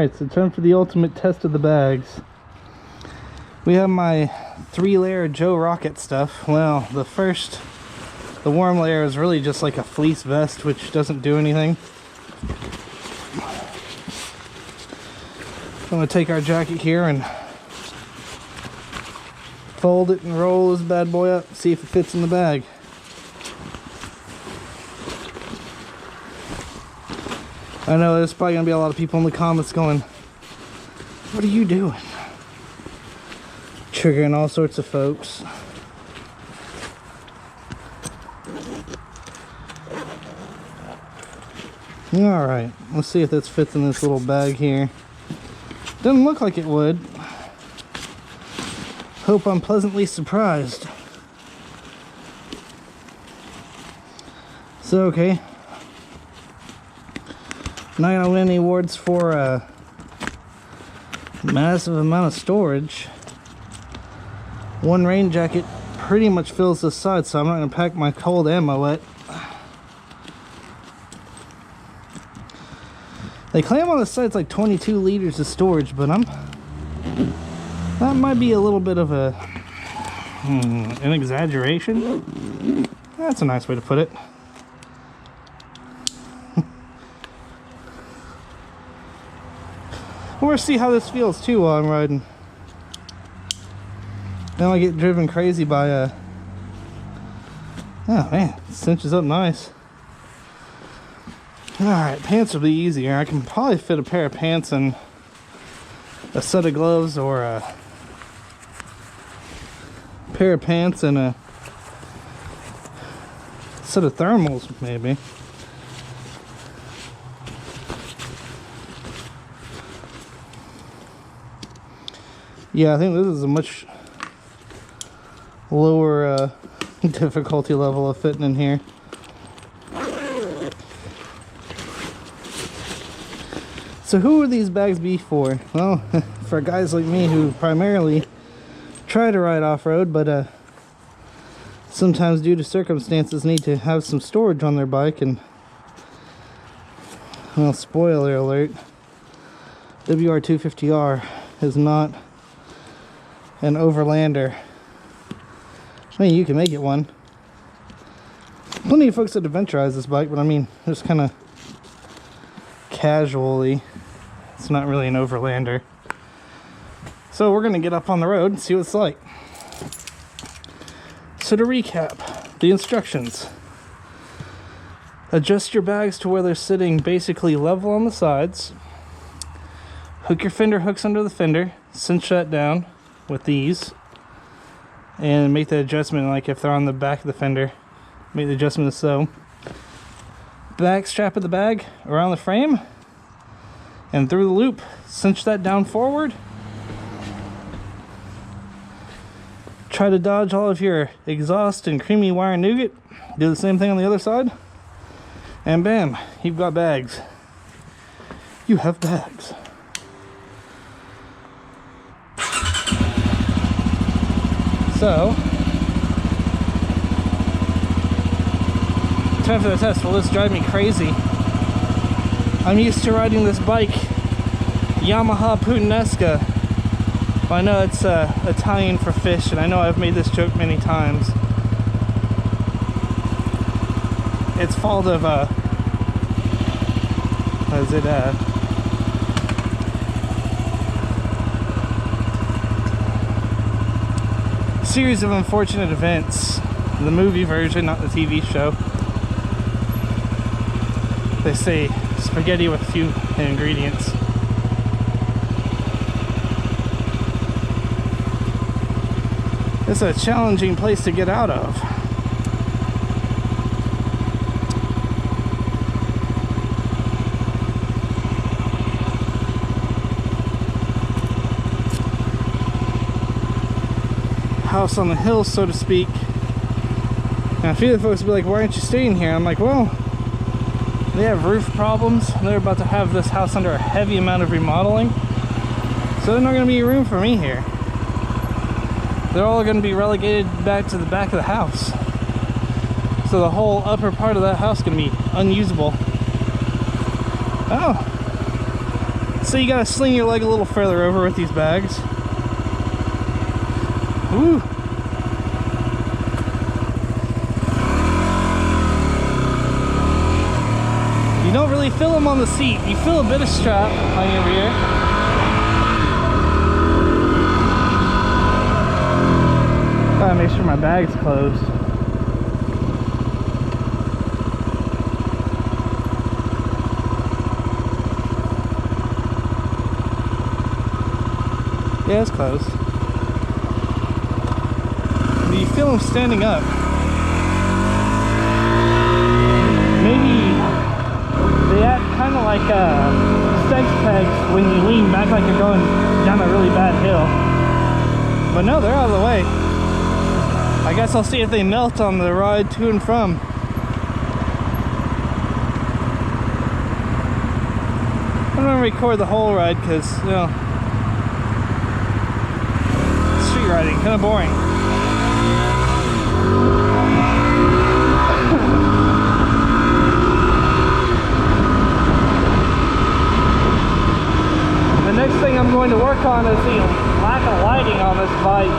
Alright, so time for the ultimate test of the bags. We have my 3-layer Joe Rocket stuff. Well, the warm layer is really just like a fleece vest, which doesn't do anything. I'm going to take our jacket here and fold it and roll this bad boy up, see if it fits in the bag. I know there's probably going to be a lot of people in the comments going, "What are you doing?" Triggering all sorts of folks. Alright, let's see if this fits in this little bag here. Doesn't look like it would. Hope I'm pleasantly surprised. So, okay. Not gonna win any awards for a massive amount of storage. One rain jacket pretty much fills this side, so I'm not gonna pack my cold and my wet. They claim on the site it's like 22 liters of storage, but that might be a little bit of an exaggeration. That's a nice way to put it. We'll see how this feels too while I'm riding. Then I get driven crazy by oh man, it cinches up nice. Alright, pants will be easier. I can probably fit a pair of pants and a set of gloves, or a pair of pants and a set of thermals maybe. Yeah, I think this is a much lower difficulty level of fitting in here. So who would these bags be for? Well, for guys like me who primarily try to ride off-road, but sometimes due to circumstances need to have some storage on their bike. And well, spoiler alert, WR250R is not an overlander. I mean, you can make it one. Plenty of folks that adventurize this bike, but I mean, just kind of casually. It's not really an overlander. So we're gonna get up on the road and see what it's like. So to recap, the instructions. Adjust your bags to where they're sitting basically level on the sides. Hook your fender hooks under the fender, cinch that down with these, and make the adjustment like if they're on the back of the fender. Make the adjustment as so. Back strap of the bag around the frame and through the loop, cinch that down forward. Try to dodge all of your exhaust and creamy wire nougat. Do the same thing on the other side, and bam, you've got bags. You have bags. So, time for the test. Will this drive me crazy? I'm used to riding this bike, Yamaha Puttanesca. I know it's Italian for fish, and I know I've made this joke many times. It's fault of series of unfortunate events. The movie version, not the TV show. They say spaghetti with a few ingredients. It's a challenging place to get out of. House on the hill, so to speak. And a few of the folks will be like, "Why aren't you staying here?" I'm like, well, they have roof problems. They're about to have this house under a heavy amount of remodeling, so there's not going to be room for me here. They're all going to be relegated back to the back of the house, so the whole upper part of that house is going to be unusable. Oh, So you gotta sling your leg a little further over with these bags. Woo! You don't really feel them on the seat. You feel a bit of strap on your rear. Gotta make sure my bag's closed. Yeah, it's closed. But you feel them standing up. Maybe they act kind of like steak pegs when you lean back like you're going down a really bad hill. But no, they're out of the way. I guess I'll see if they melt on the ride to and from. I'm gonna record the whole ride because, you know, street riding, kind of boring. The next thing I'm going to work on is the lack of lighting on this bike.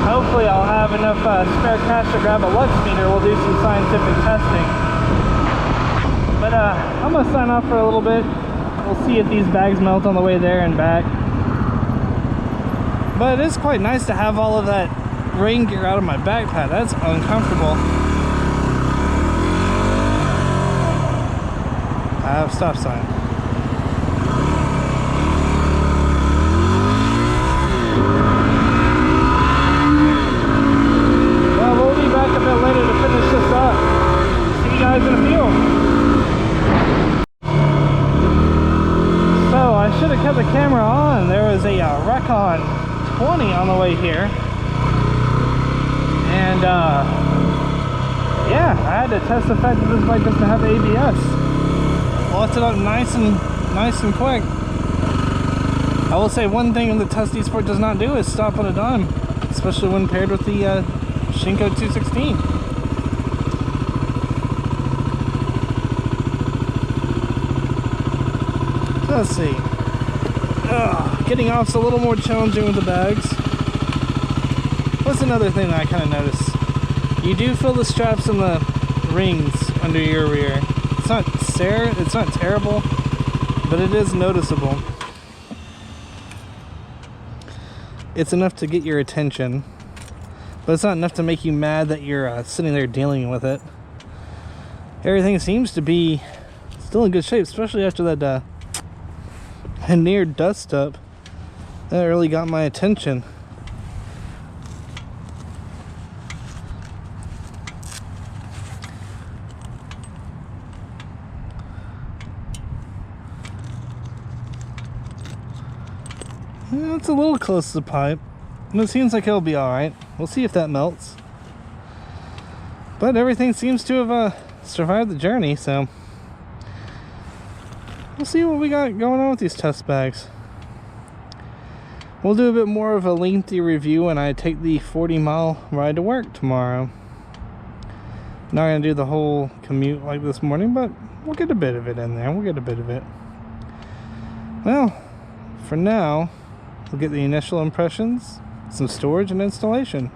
Hopefully I'll have enough spare cash to grab a lux meter. We'll do some scientific testing. But I'm going to sign off for a little bit. We'll see if these bags melt on the way there and back. But it is quite nice to have all of that rain gear out of my backpack. That's uncomfortable. I have a stop sign. Well, we'll be back a bit later to finish this up. See you guys in a few. So I should have kept the camera on. There was a Recon 20 on the way here. And yeah, I had to test the fact that this bike doesn't have ABS. Locked it up nice and quick. I will say one thing the Tusk Sport does not do is stop on a dime, especially when paired with the Shinko 216. So let's see. Getting off's a little more challenging with the bags. What's another thing that I kind of noticed? You do feel the straps and the rings under your rear. It's not terrible, but it is noticeable. It's enough to get your attention, but it's not enough to make you mad that you're sitting there dealing with it. Everything seems to be still in good shape, especially after that near dust up. That really got my attention. It's a little close to the pipe, and it seems like it'll be alright. We'll see if that melts. But everything seems to have survived the journey, so we'll see what we got going on with these test bags. We'll do a bit more of a lengthy review when I take the 40-mile ride to work tomorrow. Not going to do the whole commute like this morning, but we'll get a bit of it in there. We'll get a bit of it. Well, for now, we'll get the initial impressions, some storage, and installation.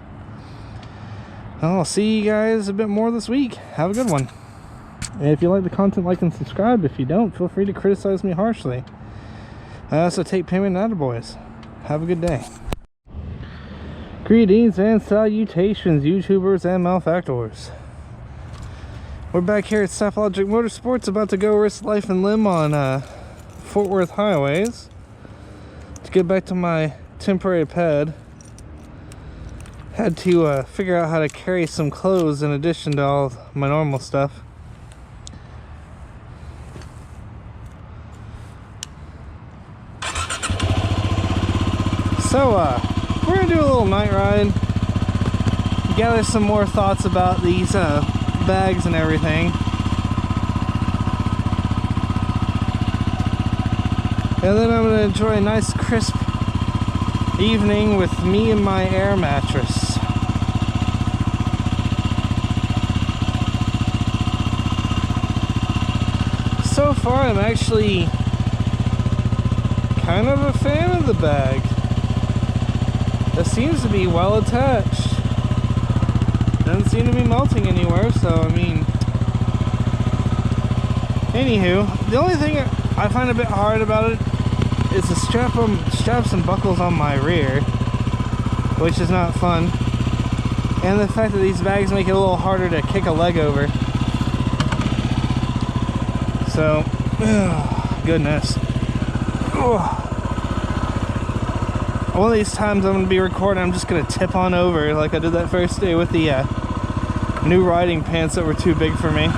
I'll see you guys a bit more this week. Have a good one. And if you like the content, like and subscribe. If you don't, feel free to criticize me harshly. I also take payment in attaboys. Have a good day. Greetings and salutations, YouTubers and malefactors. We're back here at Logic Motorsports, about to go risk life and limb on Fort Worth highways to get back to my temporary pad. Had to figure out how to carry some clothes in addition to all my normal stuff. So we're gonna do a little night ride, gather some more thoughts about these bags and everything, and then I'm gonna enjoy a nice crisp evening with me and my air mattress. So far I'm actually kind of a fan of the bag. It seems to be well attached. Doesn't seem to be melting anywhere, so I mean, anywho, the only thing I find a bit hard about it is the straps and buckles on my rear, which is not fun, and the fact that these bags make it a little harder to kick a leg over. So, goodness. One of these times I'm going to be recording, I'm just going to tip on over like I did that first day with the new riding pants that were too big for me.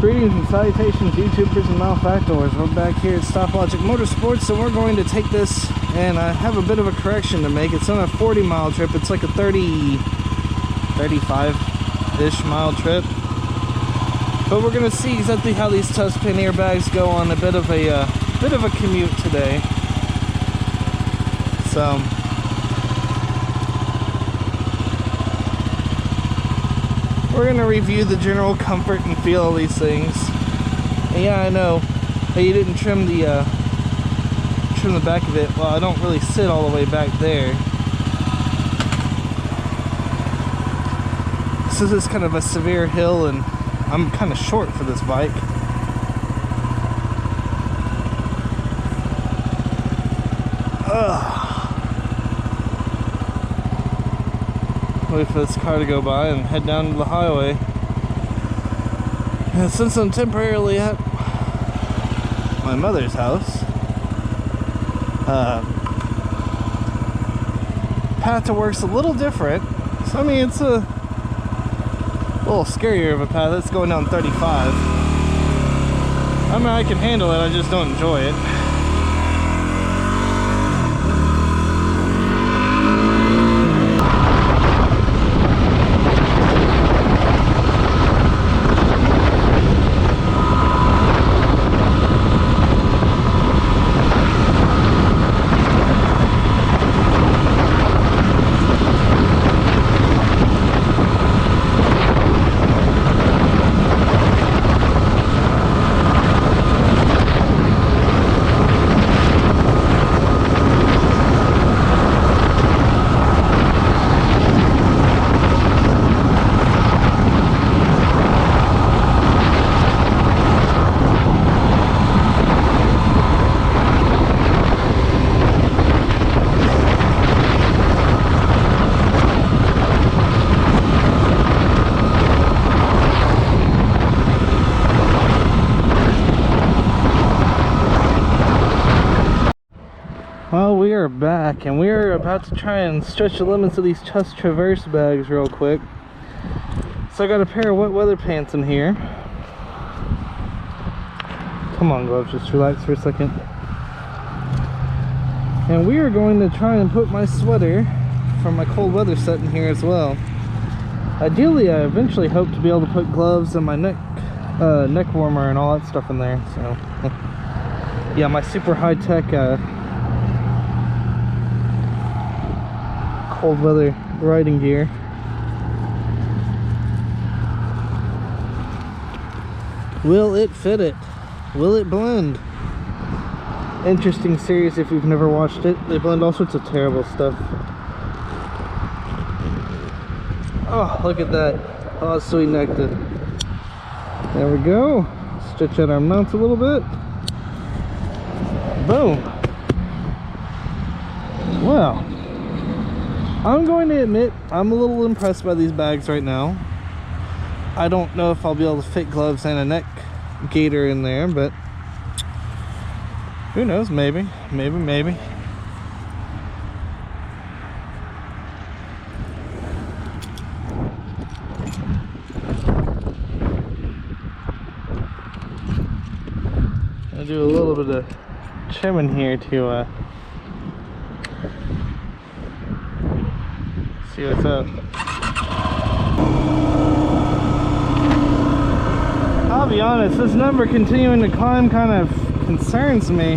Greetings and salutations, YouTubers and malefactors. We're back here at Stop Logic Motorsports, and we're going to take this, and I have a bit of a correction to make. It's on a 40-mile trip. It's like a 35-ish mile trip. But we're going to see exactly how these Tusk pannier bags go on a bit of a commute today. So we're going to review the general comfort and feel of these things. And yeah, I know, hey, you didn't trim the back of it. Well, I don't really sit all the way back there. This is kind of a severe hill, and I'm kind of short for this bike. Wait for this car to go by and head down to the highway. And since I'm temporarily at my mother's house, path to work's a little different. So I mean, it's a little scarier of a path. It's going down 35. I mean, I can handle it, I just don't enjoy it. Well, we are back, and we are about to try and stretch the limits of these Tusk Traverse bags real quick. So I got a pair of wet weather pants in here. Come on, gloves, just relax for a second. And we are going to try and put my sweater from my cold weather set in here as well. Ideally, I eventually hope to be able to put gloves and my neck warmer and all that stuff in there. So yeah, my super high-tech cold weather riding gear. Will it fit it? Will it blend? Interesting series if you've never watched it. They blend all sorts of terrible stuff. Oh, look at that. Oh, sweet nectar. There we go. Stretch out our mounts a little bit. Boom. Well, I'm going to admit I'm a little impressed by these bags right now. I don't know if I'll be able to fit gloves and a neck gaiter in there, but who knows, maybe. I'll do a little bit of trimming here to see what's up. I'll be honest, this number continuing to climb kind of concerns me.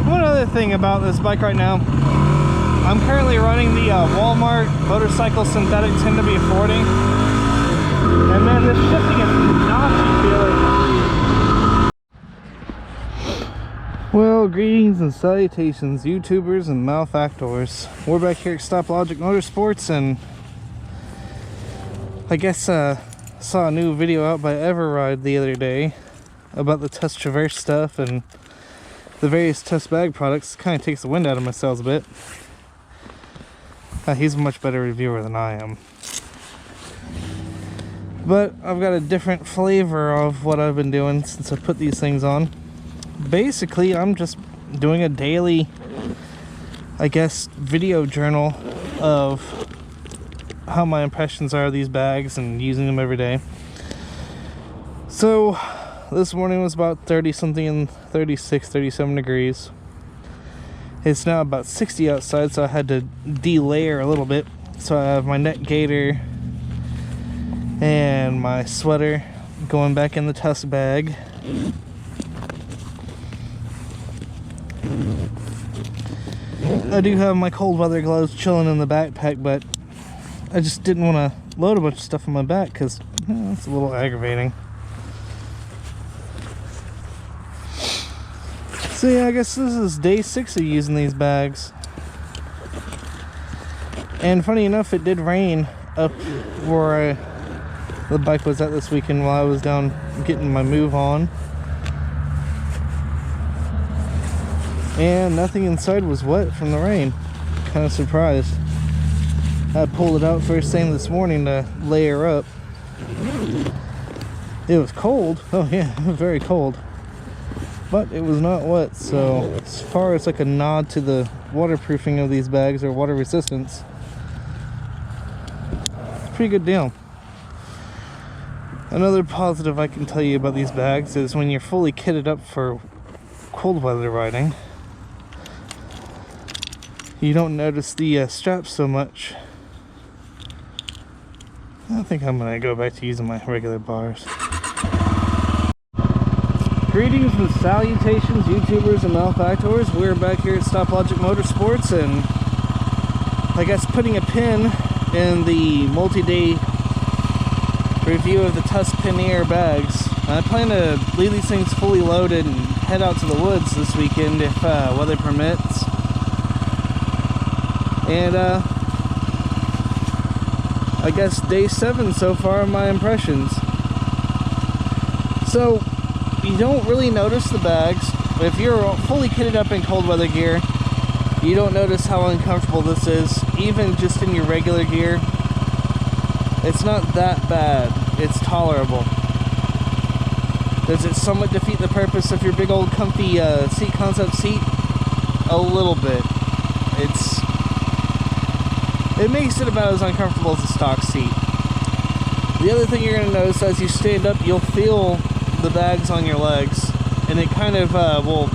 One other thing about this bike right now, I'm currently running the Walmart motorcycle synthetic 10W40, and man, this shifting is not feeling. Well, greetings and salutations, YouTubers and malefactors. We're back here at Stop Logic Motorsports, and I guess saw a new video out by Everride the other day about the Tusk Traverse stuff and the various Tusk bag products. Kind of takes the wind out of my sails a bit. He's a much better reviewer than I am. But I've got a different flavor of what I've been doing since I put these things on. Basically, I'm just doing a daily, I guess, video journal of how my impressions are of these bags and using them every day. So this morning was about 30 something and 36, 37 degrees. It's now about 60 outside, so I had to delayer a little bit. So I have my neck gaiter and my sweater going back in the Tusk bag. I do have my cold weather gloves chilling in the backpack, but I just didn't want to load a bunch of stuff on my back because it's a little aggravating. So yeah, I guess this is day 6 of using these bags. And funny enough, it did rain up where the bike was at this weekend while I was down getting my move on. And nothing inside was wet from the rain. Kind of surprised. I pulled it out first thing this morning to layer up. It was cold. Oh yeah, very cold. But it was not wet, so as far as like a nod to the waterproofing of these bags or water resistance, it's a pretty good deal. Another positive I can tell you about these bags is when you're fully kitted up for cold weather riding, you don't notice the straps so much. I think I'm gonna go back to using my regular bars. Greetings and salutations, YouTubers and malefactors. We're back here at Stop Logic Motorsports, and I guess putting a pin in the multi-day review of the Tusk Pannier bags. I plan to leave these things fully loaded and head out to the woods this weekend if weather permits. And I guess day 7 so far of my impressions. So you don't really notice the bags. If you're fully kitted up in cold weather gear, you don't notice how uncomfortable this is. Even just in your regular gear, it's not that bad. It's tolerable. Does it somewhat defeat the purpose of your big old comfy seat concept seat? A little bit. It makes it about as uncomfortable as a stock seat. The other thing you're going to notice as you stand up, you'll feel the bags on your legs, and it kind of will,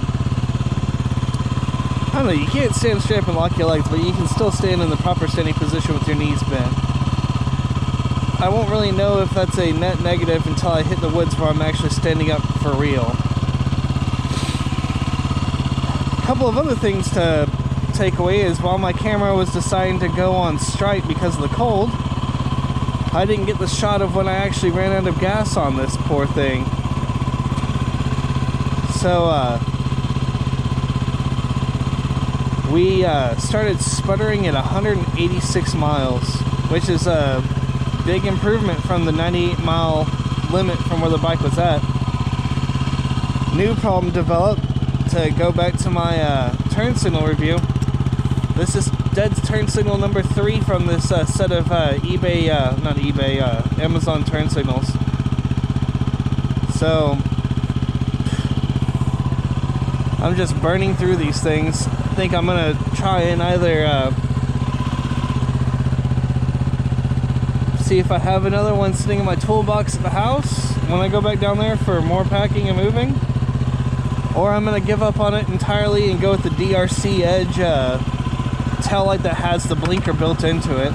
I don't know, you can't stand straight up and lock your legs, but you can still stand in the proper standing position with your knees bent. I won't really know if that's a net negative until I hit the woods where I'm actually standing up for real. A couple of other things to take away is while my camera was deciding to go on strike because of the cold, I didn't get the shot of when I actually ran out of gas on this poor thing. So we started sputtering at 186 miles, which is a big improvement from the 98-mile limit from where the bike was at. new problem developed. To go back to my turn signal review, this is dead turn signal number 3 from this set of Amazon turn signals. So I'm just burning through these things. I think I'm gonna try and either see if I have another one sitting in my toolbox at the house when I go back down there for more packing and moving, or I'm gonna give up on it entirely and go with the DRC Edge tail light that has the blinker built into it.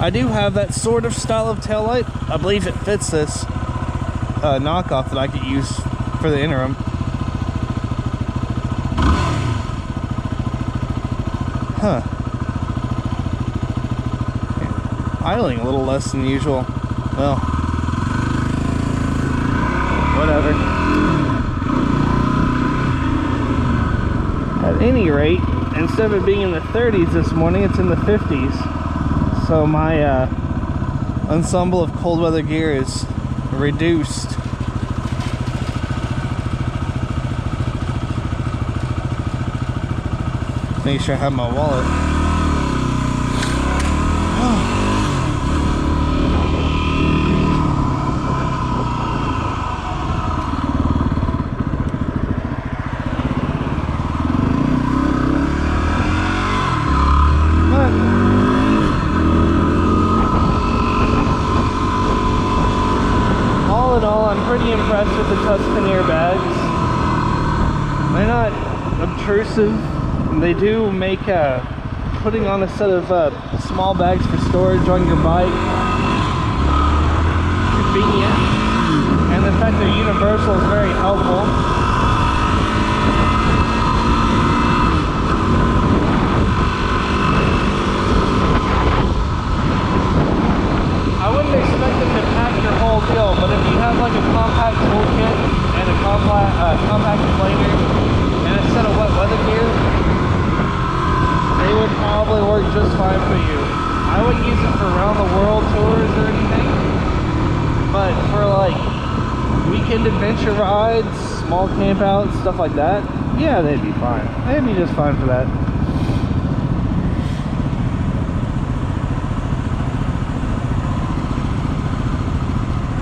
I do have that sort of style of tail light. I believe it fits this knockoff that I could use for the interim. Huh. Idling a little less than usual. Well, whatever. At any rate, instead of it being in the 30s this morning, it's in the 50s. So my ensemble of cold weather gear is reduced. Make sure I have my wallet. All in all, I'm pretty impressed with the Tusk bags. They're not obtrusive. They do make putting on a set of small bags for storage on your bike convenient, and the fact they're universal is very helpful. I wouldn't expect them to pack your whole deal, but if you have like a compact toolkit and a compact planer and a set of wet weather gear, they would probably work just fine for you. I wouldn't use it for around the world tours or anything, but for like weekend adventure rides, small camp outs, stuff like that, yeah, they'd be fine. They'd be just fine for that.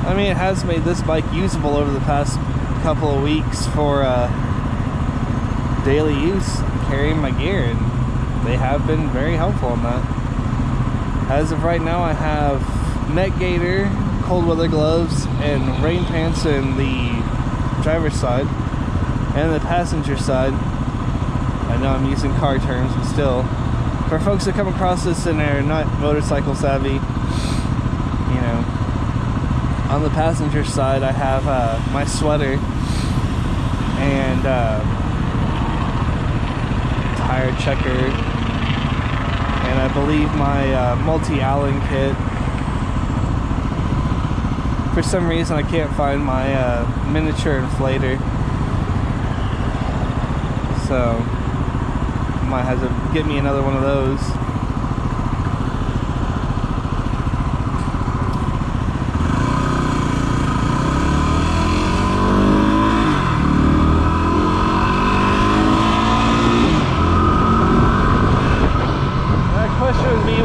I mean, it has made this bike usable over the past couple of weeks for daily use, carrying my gear, and they have been very helpful on that. As of right now, I have neck gaiter, cold weather gloves, and rain pants in the driver's side, and the passenger side. I know I'm using car terms, but still, for folks that come across this and are not motorcycle savvy, you know, on the passenger side, I have my sweater and tire checker, and I believe my multi-Allen kit. For some reason I can't find my miniature inflator, so might have to get me another one of those.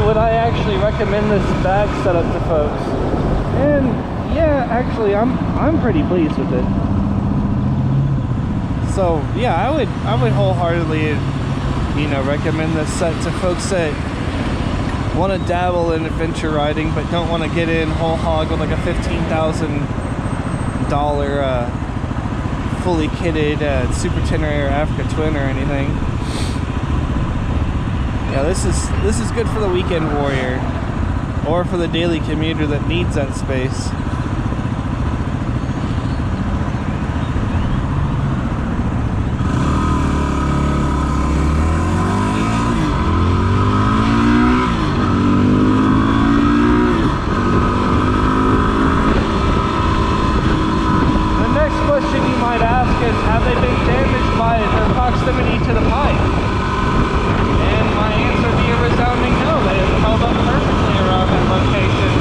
Would I actually recommend this bag setup to folks? And yeah, actually I'm pretty pleased with it. So yeah, I would wholeheartedly, you know, recommend this set to folks that want to dabble in adventure riding but don't want to get in whole hog with like a $15,000 fully kitted Super Tenere or Africa Twin or anything. Yeah, this is good for the weekend warrior or for the daily commuter that needs that space. The next question you might ask is, have they been damaged by their proximity to the pipe? And my answer would be a resounding no. They have held up perfectly around that location.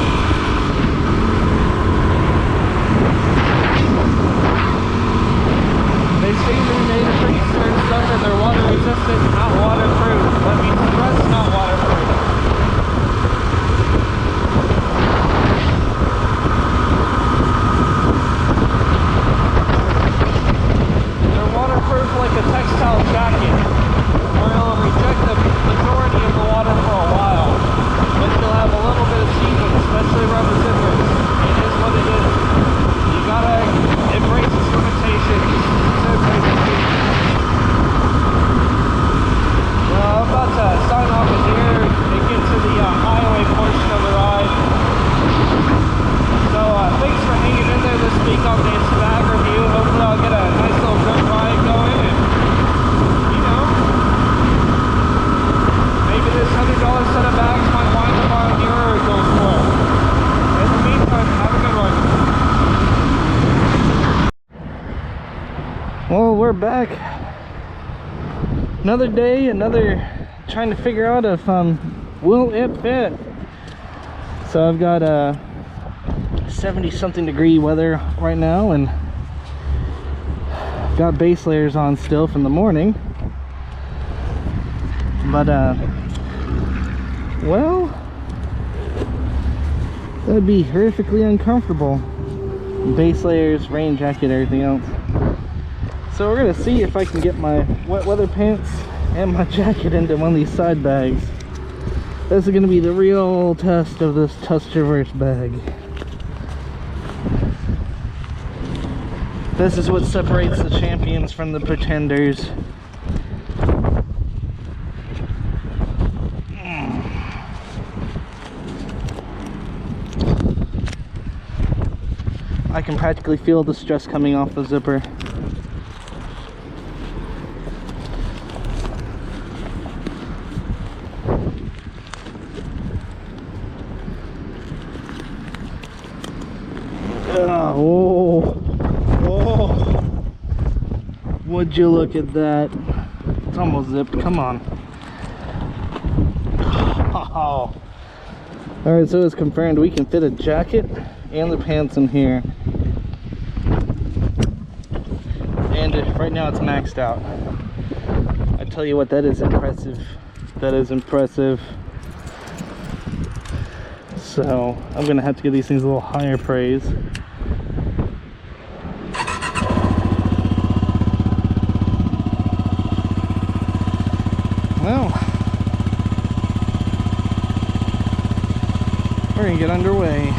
back. Another day, trying to figure out if will it fit. So I've got 70 something degree weather right now, and got base layers on still from the morning, but well, that'd be horrifically uncomfortable. Base layers, rain jacket, everything else. So we're gonna see if I can get my wet weather pants and my jacket into one of these side bags. This is gonna be the real test of this Tusk Traverse bag. This is what separates the champions from the pretenders. I can practically feel the stress coming off the zipper. Oh, oh, would you look at that? It's almost zipped, come on. Oh. Alright, so it's confirmed we can fit a jacket and the pants in here. And right now it's maxed out. I tell you what, that is impressive. That is impressive. So I'm gonna have to give these things a little higher praise. Well, we're gonna get underway.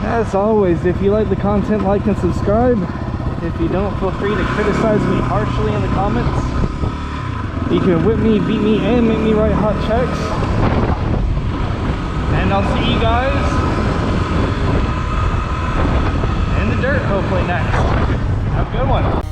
As always, if you like the content, like and subscribe. If you don't, feel free to criticize me harshly in the comments. You can whip me, beat me, and make me write hot checks. And I'll see you guys in the dirt hopefully next. Have a good one.